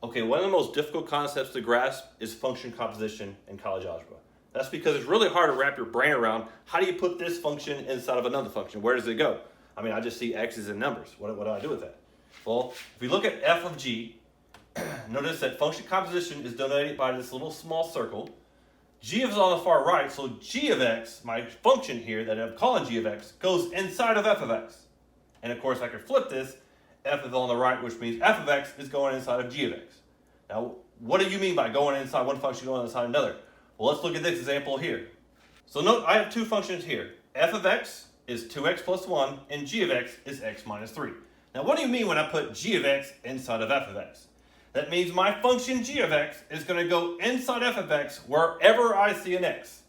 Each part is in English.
Okay, one of the most difficult concepts to grasp is function composition in college algebra. That's because it's really hard to wrap your brain around how do you put this function inside of another function? Where does it go? I mean, I just see x's and numbers. What do I do with that? Well, if we look at f of g, notice that function composition is denoted by this little small circle. G is on the far right, so g of x, my function here that I'm calling g of x, goes inside of f of x. And of course, I could flip this. F is on the right, which means f of x is going inside of g of x. Now, what do you mean by going inside one function going inside another? Well, let's look at this example here. So note I have two functions here. F of x is 2x plus 1, and g of x is x minus 3. Now, what do you mean when I put g of x inside of f of x? That means my function g of x is going to go inside f of x wherever I see an x.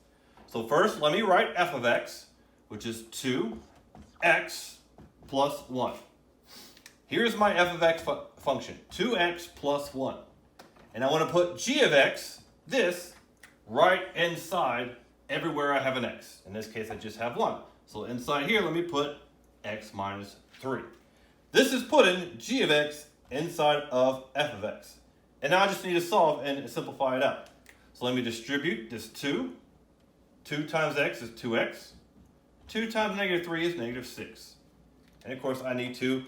So first, let me write f of x, which is 2x plus 1. Here's my f of x function, 2x plus 1. And I want to put g of x, this, right inside everywhere I have an x. In this case, I just have 1. So inside here, let me put x minus 3. This is putting g of x inside of f of x. And now I just need to solve and simplify it out. So let me distribute this 2. 2 times x is 2x. 2 times negative 3 is negative 6. And of course, I need to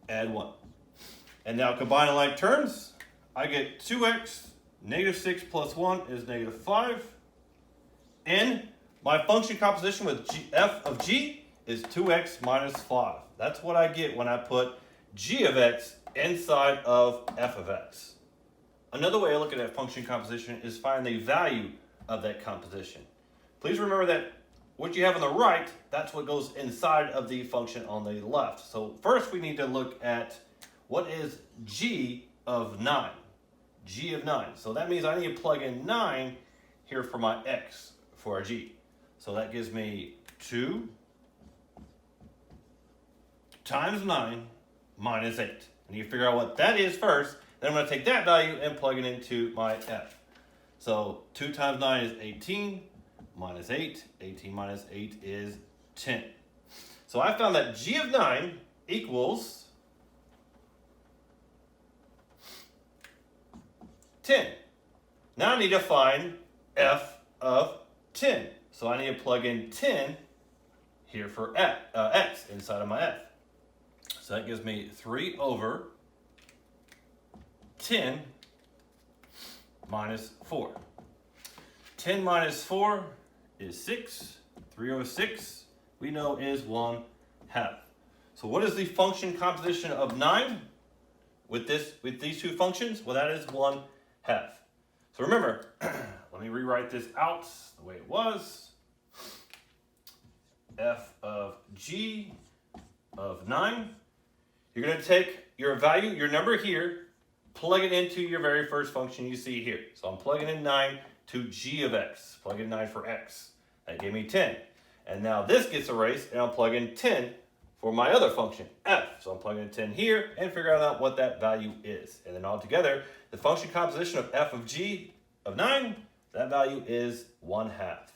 add 1. And now combining like terms, I get 2x, negative 6 plus 1 is negative 5. And my function composition with f of g is 2x minus 5. That's what I get when I put g of x inside of f of x. Another way of looking at function composition is find the value of that composition. Please remember that what you have on the right, that's what goes inside of the function on the left. So first we need to look at what is g of 9. G of 9. So that means I need to plug in 9 here for my x, for our g. So that gives me 2 times 9 minus 8. I need to figure out what that is first. Then I'm going to take that value and plug it into my f. So 2 times 9 is 18. Minus 8. 18 minus 8 is 10. So I found that g of 9 equals 10. Now I need to find f of 10. So I need to plug in 10 here for x inside of my f. So that gives me 3 over 10 minus 4. 10 minus 4 is 6. 3 over 6, we know, is 1/2. So what is the function composition of 9 with these two functions? Well, that is 1/2. So remember, let me rewrite this out the way it was. F of g of 9. You're going to take your value, your number here, plug it into your very first function you see here. So I'm plugging in 9 to g of x. Plug in 9 for x. That gave me 10. And now this gets erased, and I'll plug in 10 for my other function, f. So I'm plugging in 10 here and figuring out what that value is. And then altogether, the function composition of f of g of 9, that value is 1/2.